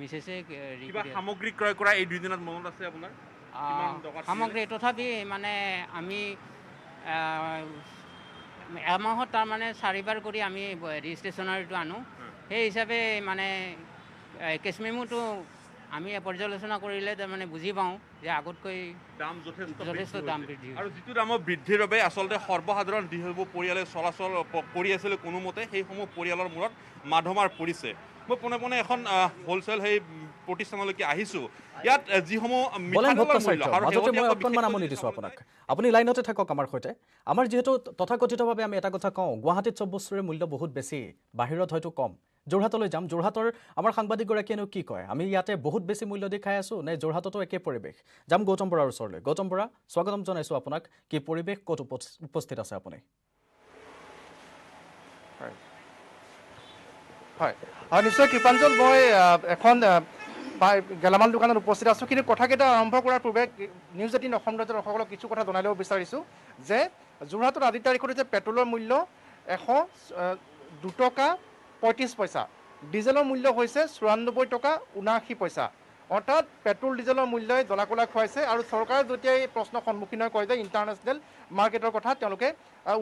মিছেছে হেৰি কিবা সামগ্ৰী ক্ৰয় কৰা এই 2 দিনত মনত আছে আপোনাৰ? সামগ্ৰী তথাপি মানে আমি এমাহত তাৰমানে 4বাৰ কৰি আমি হেৰি ষ্টেচনাৰীটো আনো। সেই হিচাপে মানে কেছ মেমোটো আমি পৰ্যালোচনা কৰিলে তাৰমানে বুজি পাওঁ যে আগতকৈ দাম যথেষ্ট দাম বৃদ্ধি আৰু যিটো দামৰ বৃদ্ধিৰ বাবে আচলতে সৰ্বসাধাৰণ যিসমূহ পৰিয়ালে চলাচল কৰি আছিলে কোনোমতে সেইসমূহ পৰিয়ালৰ মূৰত মাধমাৰ পৰিছে। মই পোনে পোনে এখন হোলচেল সেই প্ৰতিষ্ঠানলৈকে আহিছোঁ। ইয়াত যিসমূহ বলেন ভট্টাচাৰ্য মাজতে মই অকণমান আমনি দিছোঁ আপোনাক, আপুনি লাইনতে থাকক আমাৰ সৈতে। আমাৰ যিহেতু তথাকথিতভাৱে আমি এটা কথা কওঁ, গুৱাহাটীত চব বস্তুৰে মূল্য বহুত বেছি, বাহিৰত হয়তো কম। যোৰহাটলৈ যাম, যোৰহাটৰ আমাৰ সাংবাদিকগৰাকীয়েনো কি কয়? আমি ইয়াতে বহুত বেছি মূল্য দি খাই আছোঁ নে যোৰহাটতো একে পৰিৱেশ? যাম গৌতম বৰাৰ ওচৰলৈ। গৌতম বৰা, স্বাগতম জনাইছোঁ আপোনাক। কি পৰিৱেশ, ক'ত উপস্থিত আছে আপুনি? হয় নিশ্চয় কৃপাঞ্জল, মই এখন গেলামাল দোকানত উপস্থিত আছোঁ। কিন্তু কথাকেইটা আৰম্ভ কৰাৰ পূৰ্বে নিউজ 18 অসম দৰ্শকসকলক কিছু কথা জনাই ল'ব বিচাৰিছোঁ যে যোৰহাটত আজিৰ তাৰিখত হৈছে পেট্ৰলৰ মূল্য 102 টকা 35 পইচা, ডিজেলৰ মূল্য হৈছে 94 টকা 79 পইচা। অৰ্থাৎ পেট্ৰল ডিজেলৰ মূল্যই জ্বলা কলা খুৱাইছে। আৰু চৰকাৰে যেতিয়া এই প্ৰশ্নৰ সন্মুখীন হৈ কয় যে ইণ্টাৰনেশ্যনেল মাৰ্কেটৰ কথা তেওঁলোকে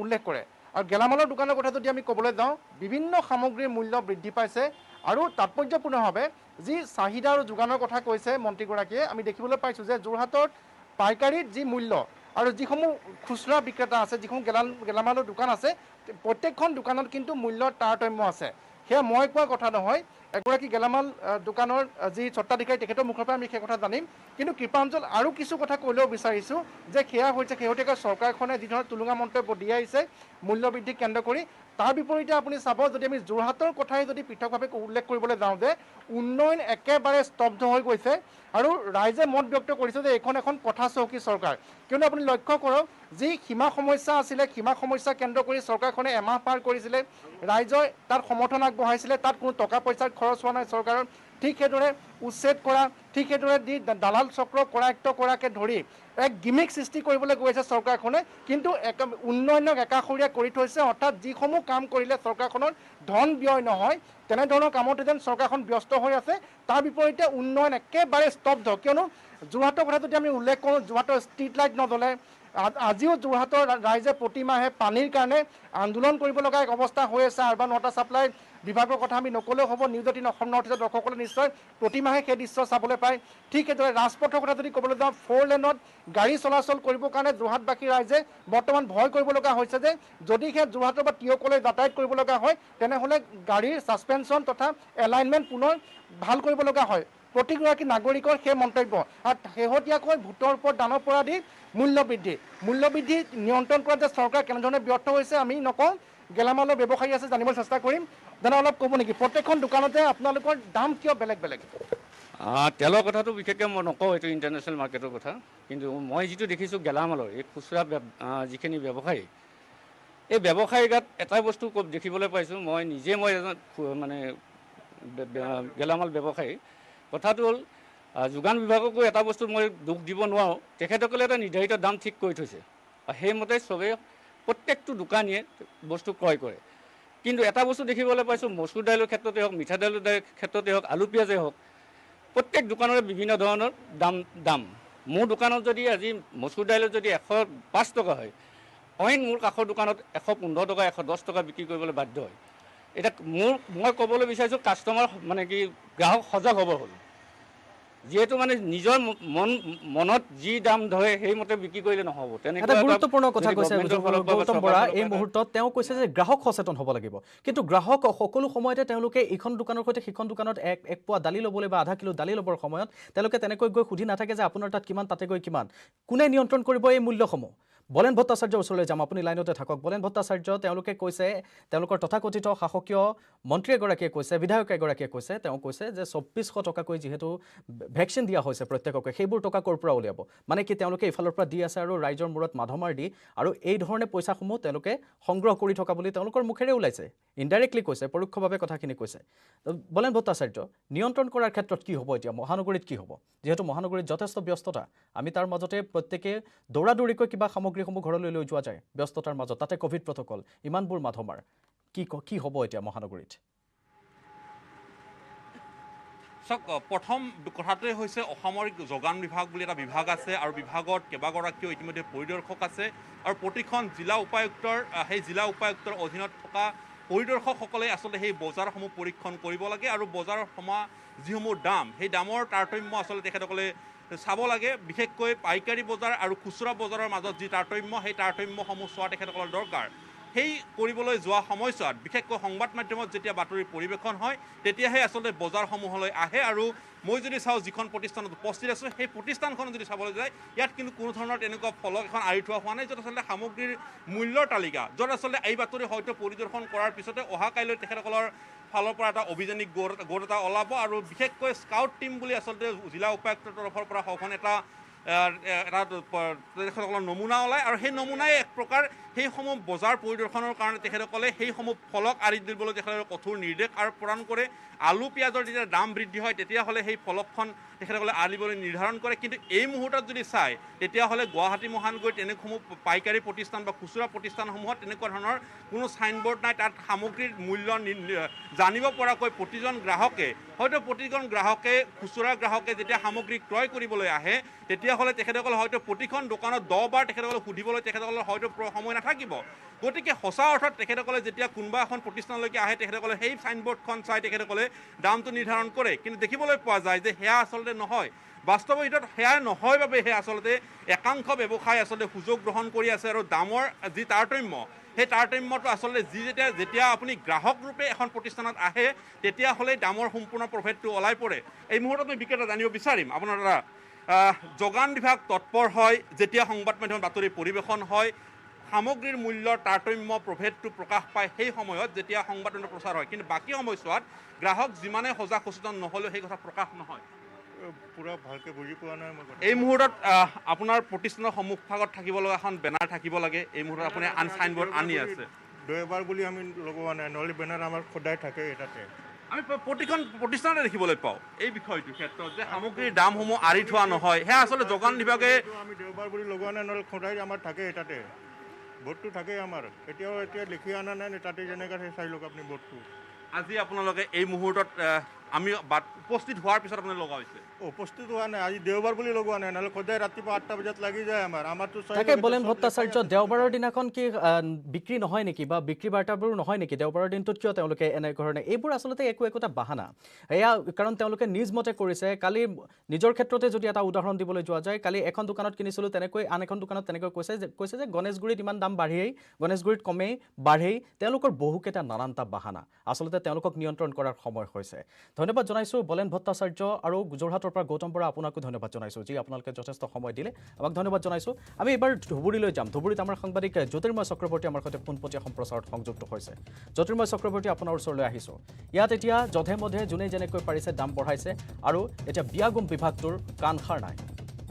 উল্লেখ কৰে। আৰু গেলামালৰ দোকানৰ কথা যদি আমি ক'বলৈ যাওঁ, বিভিন্ন সামগ্ৰীৰ মূল্য বৃদ্ধি পাইছে। আৰু তাৎপৰ্যপূৰ্ণভাৱে যি চাহিদা আৰু যোগানৰ কথা কৈছে মন্ত্ৰীগৰাকীয়ে, আমি দেখিবলৈ পাইছোঁ যে যোৰহাটত পাইকাৰীত যি মূল্য আৰু যিসমূহ খুচুৰা বিক্ৰেতা আছে, যিসমূহ গেলামালৰ দোকান আছে, প্ৰত্যেকখন দোকানত কিন্তু মূল্যৰ তাৰতম্য আছে। সেয়া মই কোৱা কথা নহয়, এগৰাকী গেলামাল দোকানৰ যি স্বত্বাধিকাৰী তেখেতৰ মুখৰ পৰা আমি সেই কথা জানিম। কিন্তু কৃপাঞ্জল, আৰু কিছু কথা ক'লেও বিচাৰিছোঁ যে সেয়া হৈছে শেহতীয়াকৈ চৰকাৰখনে যি ধৰণৰ টুলুঙা মন্তব্য দি আহিছে মূল্য বৃদ্ধিক কেন্দ্ৰ কৰি। তাৰ বিপৰীতে আপুনি চাব, যদি আমি যোৰহাটৰ কথাই যদি পৃথকভাৱে উল্লেখ কৰিবলৈ যাওঁ যে উন্নয়ন একেবাৰে স্তব্ধ হৈ গৈছে। আৰু ৰাইজে মত ব্যক্ত কৰিছে যে এইখন এখন কথা চৌকী চৰকাৰ। কিয়নো আপুনি লক্ষ্য কৰক, যি সীমা সমস্যা আছিলে, সীমা সমস্যা কেন্দ্ৰ কৰি চৰকাৰখনে এমাহ পাৰ কৰিছিলে, ৰাইজৰ তাত সমৰ্থন আগবঢ়াইছিলে, তাত কোনো টকা পইচাৰ খৰচ হোৱা নাই চৰকাৰৰ। ঠিক সেইদৰে উচ্ছেদ কৰা, ঠিক সেইদৰে দি দালাল চক্ৰ কৰায়ত্ব কৰাকে ধৰি এক গিমিক সৃষ্টি কৰিবলৈ গৈ আছে চৰকাৰখনে। কিন্তু উন্নয়নক একাষৰীয়া কৰি থৈছে। অৰ্থাৎ যিসমূহ কাম কৰিলে চৰকাৰখনৰ ধন ব্যয় নহয়, তেনেধৰণৰ কামতে যেন চৰকাৰখন ব্যস্ত হৈ আছে। তাৰ বিপৰীতে উন্নয়ন একেবাৰে স্তব্ধ। কিয়নো যোৰহাটৰ কথা যদি আমি উল্লেখ কৰোঁ, যোৰহাটৰ ষ্ট্ৰীট লাইট নজ্বলে। আজিও যোৰহাটৰ ৰাইজে প্ৰতিমাহে পানীৰ কাৰণে আন্দোলন কৰিব লগা এক অৱস্থা হৈ আছে। আৰ্বান ৱাটাৰ ছাপ্লাই বিভাগৰ কথা আমি নক'লেও হ'ব, নিউজ 18 অসম নৰ্থ ইষ্টৰ দৰ্শকসকলে নিশ্চয় প্ৰতিমাহে সেই দৃশ্য চাবলৈ পায়। ঠিক সেইদৰে ৰাজপথৰ কথা যদি ক'বলৈ যাওঁ, 4 লেনত গাড়ী চলাচল কৰিবৰ কাৰণে যোৰহাটবাসী ৰাইজে বৰ্তমান ভয় কৰিব লগা হৈছে যে যদিহে যোৰহাটৰ পৰা টিয়কলৈ যাতায়াত কৰিব লগা হয়, তেনেহ'লে গাড়ীৰ ছাছপেনশ্যন তথা এলাইনমেণ্ট পুনৰ ভাল কৰিব লগা হয়। প্ৰতিগৰাকী নাগৰিকৰ সেই মন্তব্য। আৰু শেহতীয়াকৈ ভোটৰ ওপৰত দানৰ পৰা দি মূল্য বৃদ্ধি নিয়ন্ত্ৰণ কৰাত যে চৰকাৰ কেনেধৰণে ব্যৰ্থ হৈছে আমি নকওঁ। গেলামালৰ ব্যৱসায়ী আছে, জানিবলৈ চেষ্টা কৰিম। দাদা অলপ ক'ব নেকি, প্ৰত্যেকখন দোকানতে আপোনালোকৰ দাম কিয় বেলেগ বেলেগ? তেলৰ কথাটো বিশেষকৈ মই নকওঁ, এইটো ইণ্টাৰনেশ্যনেল মাৰ্কেটৰ কথা। কিন্তু মই যিটো দেখিছোঁ গেলামালৰ এই খুচুৰা যিখিনি ব্যৱসায়ী, এই ব্যৱসায়ী গাত এটা বস্তু দেখিবলৈ পাইছোঁ। মই এজন মানে গেলামাল ব্যৱসায়ী। কথাটো হ'ল যোগান বিভাগকো এটা বস্তু মই দুখ দিব নোৱাৰোঁ, তেখেতসকলে এটা নিৰ্ধাৰিত দাম ঠিক কৰি থৈছে। সেইমতে চবেই প্ৰত্যেকটো দোকানীয়ে বস্তু ক্ৰয় কৰে। কিন্তু এটা বস্তু দেখিবলৈ পাইছোঁ, মচুৰ দাইলৰ ক্ষেত্ৰতে হওক, মিঠাতেলৰ ক্ষেত্ৰতে হওক, আলু পিঁয়াজেই হওক, প্ৰত্যেক দোকানৰে বিভিন্ন ধৰণৰ দাম। মোৰ দোকানত যদি আজি মচুৰ দাইলত যদি 105 টকা হয়, অইন মোৰ কাষৰ দোকানত 115 টকা 110 টকা বিক্ৰী কৰিবলৈ বাধ্য হয়। এতিয়া মই ক'বলৈ বিচাৰিছোঁ কাষ্টমাৰ মানে কি গ্ৰাহক সজাগ হ'ব হ'ল। যিহেতু মানে নিজৰ মনত যি দাম ধৰে সেইমতে বিক্ৰী কৰিলে নহ'ব। এটা গুৰুত্বপূৰ্ণ কথা কৈছে গৌতম বৰা। এই মুহূৰ্তত তেওঁ কৈছে যে গ্ৰাহক সচেতন হ'ব লাগিব। কিন্তু গ্ৰাহক সকলো সময়তে তেওঁলোকে ইখন দোকানৰ সৈতে সিখন দোকানত এক পোৱা দালি ল'বলৈ বা আধা কিলো দালি ল'বৰ সময়ত তেওঁলোকে তেনেকৈ গৈ সুধি নাথাকে যে আপোনাৰ তাত কিমান, তাতে গৈ কিমান। কোনে নিয়ন্ত্ৰণ কৰিব এই মূল্যসমূহ? বলেন ভট্টাচাৰ্যৰ ওচৰলৈ যাম, আপুনি লাইনতে থাকক। বলেন ভট্টাচাৰ্য, তেওঁলোকে কৈছে, তেওঁলোকৰ তথাকথিত শাসকীয় মন্ত্ৰী এগৰাকীয়ে কৈছে, বিধায়ক এগৰাকীয়ে কৈছে, তেওঁ কৈছে যে 2400 টকাকৈ যিহেতু ভেকচিন দিয়া হৈছে প্ৰত্যেককে সেইবোৰ টকা ক'ৰ পৰা উলিয়াব মানে কি তেওঁলোকে ইফালৰ পৰা দি আছে আৰু ৰাইজৰ মূৰত মাধমাৰ দি আৰু এই ধৰণে পইচাসমূহ তেওঁলোকে সংগ্ৰহ কৰি থকা বুলি তেওঁলোকৰ মুখেৰে ওলাইছে ইনডাইৰেক্টলি কৈছে পৰোক্ষভাৱে কথাখিনি কৈছে বলেন ভট্টাচাৰ্য নিয়ন্ত্ৰণ কৰাৰ ক্ষেত্ৰত কি হ'ব এতিয়া মহানগৰীত কি হ'ব যেহেতু মহানগৰীত যথেষ্ট ব্যস্ততা আমি তাৰ মাজতে প্ৰত্যেকে দৌৰাদৌৰিকৈ কিবা সামগ্ৰীসমূহ ঘৰলৈ লৈ যোৱা যায় ব্যস্ততাৰ মাজত তাতে কোভিড প্ৰটকল ইমানবোৰ মাধমাৰ কি হ'ব এতিয়া মহানগৰীত চাওক প্ৰথম কথাটোৱে হৈছে অসামৰিক যোগান বিভাগ বুলি এটা বিভাগ আছে আৰু বিভাগত কেইবাগৰাকীও ইতিমধ্যে পৰিদৰ্শক আছে আৰু প্ৰতিখন জিলা উপায়ুক্তৰ সেই জিলা উপায়ুক্তৰ অধীনত থকা পৰিদৰ্শকসকলে আচলতে সেই বজাৰসমূহ পৰীক্ষণ কৰিব লাগে আৰু বজাৰৰ যিসমূহ দাম সেই দামৰ তাৰতম্য আচলতে তেখেতসকলে চাব লাগে বিশেষকৈ পাইকাৰী বজাৰ আৰু খুচুৰা বজাৰৰ মাজত যি তাৰতম্য সেই তাৰতম্যসমূহ চোৱা তেখেতসকলৰ দৰকাৰ সেই কৰিবলৈ যোৱা সময়ছোৱাত বিশেষকৈ সংবাদ মাধ্যমত যেতিয়া বাতৰি পৰিৱেশন হয় তেতিয়াহে আচলতে বজাৰসমূহলৈ আহে আৰু মই যদি চাওঁ যিখন প্ৰতিষ্ঠানত উপস্থিত আছোঁ সেই প্ৰতিষ্ঠানখন যদি চাবলৈ যায় ইয়াত কিন্তু কোনো ধৰণৰ তেনেকুৱা ফলক এখন আঁৰি থোৱা হোৱা নাই য'ত আচলতে সামগ্ৰীৰ মূল্যৰ তালিকা য'ত আচলতে এই বাতৰি হয়তো পৰিদৰ্শন কৰাৰ পিছতে অহা কাইলৈ তেখেতসকলৰ ফালৰ পৰা এটা অভিযানিক গোট এটা ওলাব আৰু বিশেষকৈ স্কাউট টীম বুলি আচলতে জিলা উপায়ুক্তৰ তৰফৰ পৰা সখন এটা তেখেতসকলৰ নমুনা ওলায় আৰু সেই নমুনাই এক প্ৰকাৰ সেইসমূহ বজাৰ পৰিদৰ্শনৰ কাৰণে তেখেতসকলে সেইসমূহ ফলক আঁৰি দিবলৈ তেখেতসকলে কঠোৰ নিৰ্দেশ আৰু প্ৰদান কৰে আলু পিঁয়াজৰ যেতিয়া দাম বৃদ্ধি হয় তেতিয়াহ'লে সেই ফলকখন তেখেতসকলে আঁৰিবলৈ নিৰ্ধাৰণ কৰে কিন্তু এই মুহূৰ্তত যদি চায় তেতিয়াহ'লে গুৱাহাটী মহানগৰীত তেনেসমূহ পাইকাৰী প্ৰতিষ্ঠান বা খুচুৰা প্ৰতিষ্ঠানসমূহত তেনেকুৱা ধৰণৰ কোনো চাইনবোৰ্ড নাই তাত সামগ্ৰীৰ মূল্য জানিব পৰাকৈ প্ৰতিজন গ্ৰাহকে হয়তো প্ৰতিজন গ্ৰাহকে খুচুৰা গ্ৰাহকে যেতিয়া সামগ্ৰী ক্ৰয় কৰিবলৈ আহে তেতিয়াহ'লে তেখেতসকলে হয়তো প্ৰতিখন দোকানত 10 বাৰ তেখেতসকলে সুধিবলৈ তেখেতসকলৰ হয়তো সময় নাথাকিব গতিকে সঁচা অৰ্থত তেখেতসকলে যেতিয়া কোনোবা এখন প্ৰতিষ্ঠানলৈকে আহে তেখেতসকলে সেই চাইনবোৰ্ডখন চাই তেখেতসকলে দামটো নিৰ্ধাৰণ কৰে কিন্তু দেখিবলৈ পোৱা যায় যে সেয়া আচলতে নহয় বাস্তৱৰ ভিতৰত সেয়া নহয় বাবেহে আচলতে একাংশ ব্যৱসায় আচলতে সুযোগ গ্ৰহণ কৰি আছে আৰু দামৰ যি তাৰতম্য সেই তাৰতম্যটো আচলতে যেতিয়া আপুনি গ্ৰাহক ৰূপে এখন প্ৰতিষ্ঠানত আহে তেতিয়াহ'লে দামৰ সম্পূৰ্ণ প্ৰভেদটো ওলাই পৰে এই মুহূৰ্তত মই বিক্ৰেতা জানিব বিচাৰিম আপোনাৰ দ্বাৰা যোগান বিভাগ তৎপৰ হয় যেতিয়া সংবাদ মাধ্যমত বাতৰি পৰিৱেশন হয় সামগ্ৰীৰ মূল্যৰ তাৰতম্য প্ৰভেদটো প্ৰকাশ পায় সেই সময়ত যেতিয়া সংবাদ মাধ্যম প্ৰচাৰ হয় কিন্তু বাকী সময়ছোৱাত গ্ৰাহক যিমানে সজাগ সচেতন নহ'লেও সেই কথা প্ৰকাশ নহয় পুৰা ভালকৈ বুজি পোৱা নাই মই এই মুহূৰ্তত আপোনাৰ প্ৰতিষ্ঠানৰ সন্মুখভাগত থাকিব লগা এখন বেনাৰ থাকিব লাগে এই মুহূৰ্তত আপুনি চাইনবোৰ্ড আনি আছে দুবাৰ বুলি আমি লগোৱা নাই নহ'লে বেনাৰ আমাৰ সদায় থাকে তাতে আমি প্ৰতিখন প্ৰতিষ্ঠানতে দেখিবলৈ পাওঁ এই বিষয়টোৰ ক্ষেত্ৰত যে সামগ্ৰীৰ দামসমূহ আঁৰি থোৱা নহয় সেয়া আচলতে যোগান বিভাগে আমি দেওবাৰ বুলি লগোৱা নাই নহ'লে সদায় আমাৰ থাকে তাতে বোৰ্ডটো থাকে আমাৰ এতিয়া লিখি অনা নাই তাতে যেনেকৈ চাই লওক আপুনি বোৰ্ডটো আজি আপোনালোকে এই মুহূৰ্তত আমি উপস্থিত হোৱাৰ পিছত আপুনি লগোৱা হৈছে উপস্থিত হোৱা নাই আজি দেওবাৰ বুলি লগোৱা নাই নহ'লে সদায় ৰাতিপুৱা 8টা বজাত লাগি যায় আমাৰতো তাকে বলেন ভট্টাচাৰ্য দেওবাৰৰ দিনাখন কি বিক্ৰী নহয় নেকি বা বিক্ৰী বাৰ্তাবোৰ নহয় নেকি দেওবাৰৰ দিনটোত কিয় তেওঁলোকে এনেধৰণে এইবোৰ আচলতে একোটা বাহানা এয়া কাৰণ তেওঁলোকে নিজ মতে কৰিছে কালি নিজৰ ক্ষেত্ৰতে যদি এটা উদাহৰণ দিবলৈ যোৱা যায় কালি এখন দোকানত কিনিছিলোঁ তেনেকৈ আন এখন দোকানত তেনেকৈ কৈছে যে গণেশগুৰিত ইমান দাম বাঢ়েই গণেশগুৰিত কমেই বাঢ়েই তেওঁলোকৰ বহুকেইটা নানানটা বাহানা আচলতে তেওঁলোকক নিয়ন্ত্ৰণ কৰাৰ সময় হৈছে ধন্যবাদ জনাইছোঁ বলেন ভট্টাচাৰ্য আৰু যোৰহাটৰ পৰা গৌতম বৰা আপোনাকো ধন্যবাদ জনাইছোঁ যি আপোনালোকে যথেষ্ট সময় দিলে আমাক ধন্যবাদ জনাইছোঁ আমি এইবাৰ ধুবুৰীলৈ যাম ধুবুৰীত আমাৰ সাংবাদিক জ্যোতিৰ্ময় চক্ৰৱৰ্তী আমাৰ সৈতে পোনপটীয়া সম্প্ৰচাৰত সংযুক্ত হৈছে জ্যোতিৰ্ময় চক্ৰৱৰ্তী আপোনাৰ ওচৰলৈ আহিছোঁ ইয়াত এতিয়া যধে মধে যোনে যেনেকৈ পাৰিছে দাম বঢ়াইছে আৰু এতিয়া বিয়াগুম বিভাগটোৰ কাণসাৰ নাই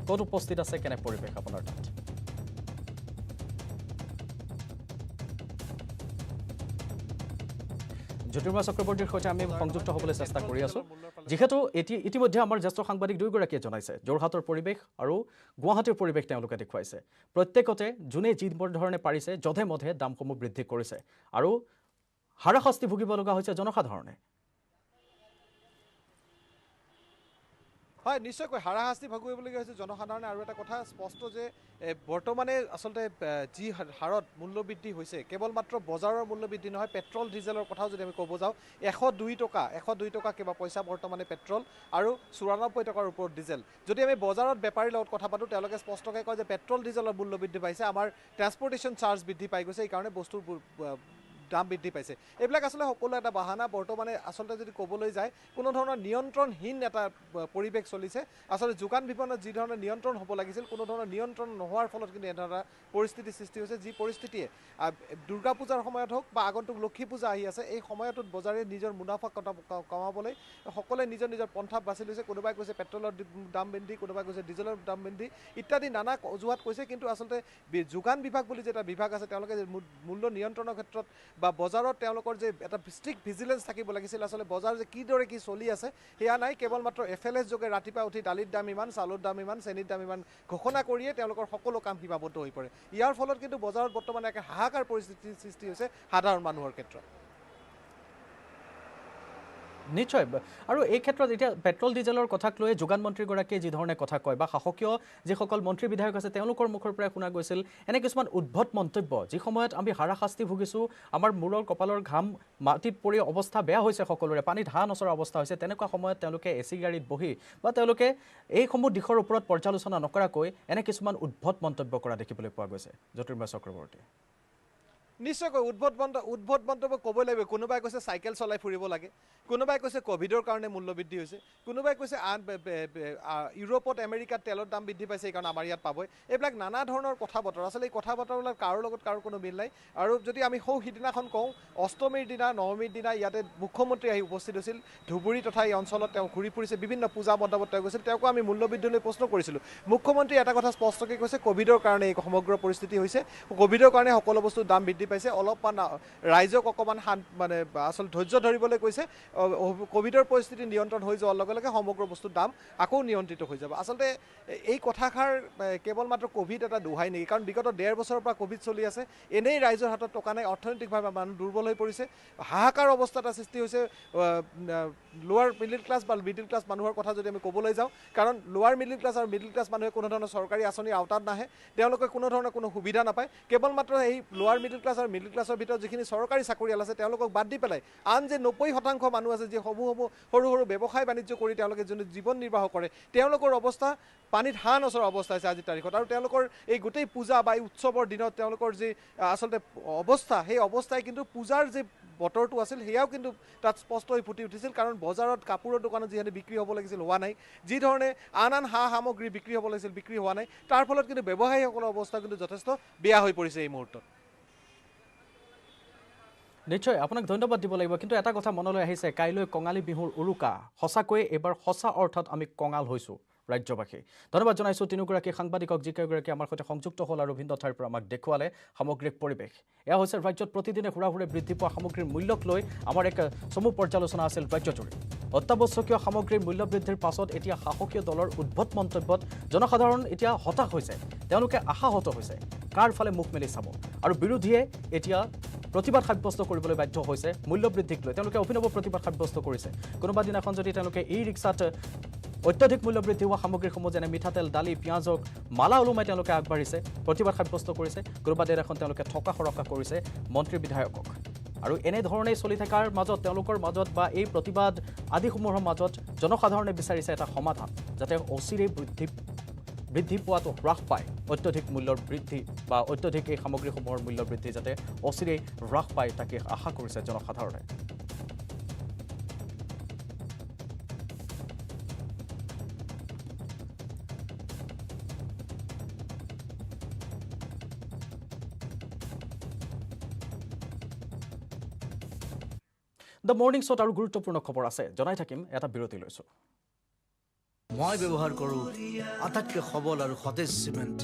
ক'ত উপস্থিত আছে কেনে পৰিৱেশ আপোনাৰ তাত জ্যোতিৰ্ময় চক্ৰৱৰ্তীৰ সৈতে আমি সংযুক্ত হ'বলৈ চেষ্টা কৰি আছোঁ যিহেতু ইতিমধ্যে আমাৰ জ্যেষ্ঠ সাংবাদিক দুয়োগৰাকীয়ে জনাইছে যোৰহাটৰ পৰিৱেশ আৰু গুৱাহাটীৰ পৰিৱেশ তেওঁলোকে দেখুৱাইছে প্ৰত্যেকতে যোনে যি ধৰণে পাৰিছে যধে মধে দামসমূহ বৃদ্ধি কৰিছে আৰু হাৰাশাস্তি ভুগিব লগা হৈছে জনসাধাৰণে হয় নিশ্চয়কৈ হাৰাশাস্তি ভুগিবলগীয়া হৈছে জনসাধাৰণে আৰু এটা কথা স্পষ্ট যে বৰ্তমানে আচলতে যি হাৰত মূল্যবৃদ্ধি হৈছে কেৱল মাত্ৰ বজাৰৰ মূল্যবৃদ্ধি নহয় পেট্ৰল ডিজেলৰ কথাও যদি আমি ক'ব যাওঁ 102 টকা কিবা পইচা বৰ্তমানে পেট্ৰল আৰু 94 টকাৰ ওপৰত ডিজেল যদি আমি বজাৰত বেপাৰীৰ লগত কথা পাতোঁ তেওঁলোকে স্পষ্টকৈ কয় যে পেট্ৰল ডিজেলৰ মূল্য বৃদ্ধি পাইছে আমাৰ ট্ৰান্সপৰ্টেশ্যন চাৰ্জ বৃদ্ধি পাই গৈছে এইকাৰণে বস্তুৰ দাম বৃদ্ধি পাইছে এইবিলাক আচলতে সকলো এটা বাহানা বৰ্তমানে আচলতে যদি ক'বলৈ যায় কোনো ধৰণৰ নিয়ন্ত্ৰণহীন এটা পৰিৱেশ চলিছে আচলতে যোগান বিপণনত যি ধৰণৰ নিয়ন্ত্ৰণ হ'ব লাগিছিল কোনো ধৰণৰ নিয়ন্ত্ৰণ নোহোৱাৰ ফলত কিন্তু এনেধৰণৰ পৰিস্থিতিৰ সৃষ্টি হৈছে যি পৰিস্থিতিয়ে দুৰ্গা পূজাৰ সময়ত হওক বা আগন্তুক লক্ষী পূজা আহি আছে এই সময়টোত বজাৰে নিজৰ মুনাফা কমাবলৈ সকলোৱে নিজৰ নিজৰ পন্থা বাছি লৈছে কোনোবাই কৈছে পেট্ৰলৰ দাম বৃদ্ধি কোনোবাই কৈছে ডিজেলৰ দাম বৃদ্ধি ইত্যাদি নানা অজুহাত কৈছে কিন্তু আচলতে যোগান বিভাগ বুলি যে এটা বিভাগ আছে তেওঁলোকে মূল্য নিয়ন্ত্ৰণৰ ক্ষেত্ৰত বা বজাৰত তেওঁলোকৰ যে এটা ষ্ট্ৰিক্ট ভিজিলেন্স থাকিব লাগিছিল আচলতে বজাৰ যে কিদৰে কি চলি আছে সেয়া নাই কেৱল মাত্ৰ FLS যোগে ৰাতিপুৱা উঠি দালিৰ দাম ইমান চাউলৰ দাম ইমান চেনিৰ দাম ইমান ঘোষণা কৰিয়ে তেওঁলোকৰ সকলো কাম সীমাবদ্ধ হৈ পৰে ইয়াৰ ফলত কিন্তু বজাৰত বৰ্তমান এক হাহাকাৰ পৰিস্থিতিৰ সৃষ্টি হৈছে সাধাৰণ মানুহৰ ক্ষেত্ৰত নিশ্চয় আৰু এই ক্ষেত্ৰত এতিয়া পেট্ৰল ডিজেলৰ কথাক লৈ যোগান মন্ত্ৰীগৰাকীয়ে যি ধৰণে কথা কয় বা শাসকীয় যিসকল মন্ত্ৰী বিধায়ক আছে তেওঁলোকৰ মুখৰ পৰাই শুনা গৈছিল এনে কিছুমান উদ্ভট মন্তব্য যি সময়ত আমি হাৰাশাস্তি ভুগিছোঁ আমাৰ মূৰৰ কপালৰ ঘাম মাটিত পৰি অৱস্থা বেয়া হৈছে সকলোৰে পানীত হাঁহ নচৰা অৱস্থা হৈছে তেনেকুৱা সময়ত তেওঁলোকে AC গাড়ীত বহি বা তেওঁলোকে এইসমূহ দিশৰ ওপৰত পৰ্যালোচনা নকৰাকৈ এনে কিছুমান উদ্ভট মন্তব্য কৰা দেখিবলৈ পোৱা গৈছে জ্যোতিৰ্ময় চক্ৰৱৰ্তী নিশ্চয়কৈ উদ্ভট মন্তব্য ক'বই লাগিব কোনোবাই কৈছে চাইকেল চলাই ফুৰিব লাগে কোনোবাই কৈছে কোভিডৰ কাৰণে মূল্য বৃদ্ধি হৈছে কোনোবাই কৈছে ইউৰোপত আমেৰিকাত তেলৰ দাম বৃদ্ধি পাইছে এইকাৰণে আমাৰ ইয়াত পাবই এইবিলাক নানা ধৰণৰ কথা বতৰা আচলতে এই কথা বতৰাবিলাক কাৰো লগত কাৰো কোনো মিল নাই আৰু যদি আমি সিদিনাখন কওঁ অষ্টমীৰ দিনা নৱমীৰ দিনা ইয়াতে মুখ্যমন্ত্ৰী আহি উপস্থিত হৈছিল ধুবুৰী তথা এই অঞ্চলত তেওঁ ঘূৰি ফুৰিছে বিভিন্ন পূজা মণ্ডপত তেওঁ গৈছিল তেওঁকো আমি মূল্য বৃদ্ধিলৈ প্ৰশ্ন কৰিছিলোঁ মুখ্যমন্ত্ৰী এটা কথা স্পষ্টকৈ কৈছে কোভিডৰ কাৰণে এই সমগ্ৰ পৰিস্থিতি হৈছে কোভিডৰ কাৰণে সকলো বস্তুৰ দাম বৃদ্ধি পাইছে অলপমান ৰাইজক অকণমান মানে আচলতে ধৈৰ্য ধৰিবলৈ কৈছে কোভিডৰ পৰিস্থিতি নিয়ন্ত্ৰণ হৈ যোৱাৰ লগে লগে সমগ্ৰ বস্তুৰ দাম আকৌ নিয়ন্ত্ৰিত হৈ যাব আচলতে এই কথাষাৰ কেৱল মাত্ৰ কোভিড এটা দোহাই নেকি কাৰণ বিগত 1.5 বছৰৰ পৰা কোভিড চলি আছে এনেই ৰাইজৰ হাতত টকা নাই অৰ্থনৈতিকভাৱে মানুহ দুৰ্বল হৈ পৰিছে হাহাকাৰ অৱস্থা এটা সৃষ্টি হৈছে লোৱাৰ মিডিল ক্লাছ বা মিডিল ক্লাছ মানুহৰ কথা যদি আমি ক'বলৈ যাওঁ কাৰণ লোৱাৰ মিডিল ক্লাছ আৰু মিডিল ক্লাছ মানুহে কোনো ধৰণৰ চৰকাৰী আঁচনিৰ আওতাত নাহে তেওঁলোকে কোনো ধৰণৰ কোনো সুবিধা নাপায় কেৱল মাত্ৰ এই লোৱাৰ মিডিল ক্লাছ আৰু মিডিল ক্লাছৰ ভিতৰত যিখিনি চৰকাৰী চাকৰিয়াল আছে তেওঁলোকক বাদ দি পেলাই আন যে 90% মানুহ আছে যি সৰু সৰু ব্যৱসায় বাণিজ্য কৰি তেওঁলোকে যোন জীৱন নিৰ্বাহ কৰে তেওঁলোকৰ অৱস্থা পানীত হাঁহ নচৰা অৱস্থা আছে আজিৰ তাৰিখত আৰু তেওঁলোকৰ এই গোটেই পূজা বা এই উৎসৱৰ দিনত তেওঁলোকৰ যি আচলতে অৱস্থা সেই অৱস্থাই কিন্তু পূজাৰ যে বতৰটো আছিল সেয়াও কিন্তু তাত স্পষ্ট হৈ ফুটি উঠিছিল কাৰণ বজাৰত কাপোৰৰ দোকানত যিহেতু বিক্ৰী হ'ব লাগিছিল হোৱা নাই যি ধৰণে আন সা সামগ্ৰী বিক্ৰী হ'ব লাগিছিল বিক্ৰী হোৱা নাই তাৰ ফলত কিন্তু ব্যৱসায়ীসকলৰ অৱস্থা কিন্তু যথেষ্ট বেয়া হৈ পৰিছে এই মুহূৰ্তত নিশ্চয় আপোনাক ধন্যবাদ দিব লাগিব কিন্তু এটা কথা মনলৈ আহিছে কাইলৈ কঙালী বিহুৰ উৰুকা সঁচাকৈয়ে এবাৰ সঁচা অৰ্থত আমি কঙাল হৈছোঁ ৰাজ্যবাসী ধন্যবাদ জনাইছোঁ তিনিগৰাকী সাংবাদিকক যিকেইগৰাকী আমাৰ সৈতে সংযুক্ত হ'ল আৰু ভিন্ন ঠাইৰ পৰা আমাক দেখুৱালে সামগ্ৰিক পৰিৱেশ এয়া হৈছে ৰাজ্যত প্ৰতিদিনে হুৰাহুৰে বৃদ্ধি পোৱা সামগ্ৰীৰ মূল্যক লৈ আমাৰ এক চমু পৰ্যালোচনা আছিল ৰাজ্যজুৰি অত্যাৱশ্যকীয় সামগ্ৰীৰ মূল্য বৃদ্ধিৰ পাছত এতিয়া শাসকীয় দলৰ উদ্ভট মন্তব্যত জনসাধাৰণ এতিয়া হতাশ হৈছে তেওঁলোকে আশাহত হৈছে কাৰ ফালে মুখ মেলি চাব আৰু বিৰোধীয়ে এতিয়া প্ৰতিবাদ সাব্যস্ত কৰিবলৈ বাধ্য হৈছে মূল্য বৃদ্ধিক লৈ তেওঁলোকে অভিনৱ প্ৰতিবাদ সাব্যস্ত কৰিছে কোনোবা দিনাখন যদি তেওঁলোকে এই ৰিক্সাত অত্যধিক মূল্য বৃদ্ধি হোৱা সামগ্ৰীসমূহ যেনে মিঠাতেল দালি পিঁয়াজক মালা ওলোমাই তেওঁলোকে আগবাঢ়িছে প্ৰতিবাদ সাব্যস্ত কৰিছে কোনোবা দিনাখন তেওঁলোকে থকা সৰকা কৰিছে মন্ত্ৰী বিধায়কক আৰু এনেধৰণেই চলি থকাৰ মাজত তেওঁলোকৰ মাজত বা এই প্ৰতিবাদ আদিসমূহৰ মাজত জনসাধাৰণে বিচাৰিছে এটা সমাধান যাতে অচিৰেই বৃদ্ধি পোৱাটো হ্ৰাস পায় অত্যধিক মূল্যৰ বৃদ্ধি বা অত্যধিক এই সামগ্ৰীসমূহৰ মূল্য বৃদ্ধি যাতে অচিৰেই হ্ৰাস পায় তাকে আশা কৰিছে জনসাধাৰণে দ্য মৰ্নিং শ্ব'ত আৰু গুৰুত্বপূৰ্ণ খবৰ আছে জনাই থাকিম এটা বিৰতি লৈছোঁ মই ব্যৱহাৰ কৰোঁ আটাইতকৈ সবল আৰু সতেজ চিমেণ্ট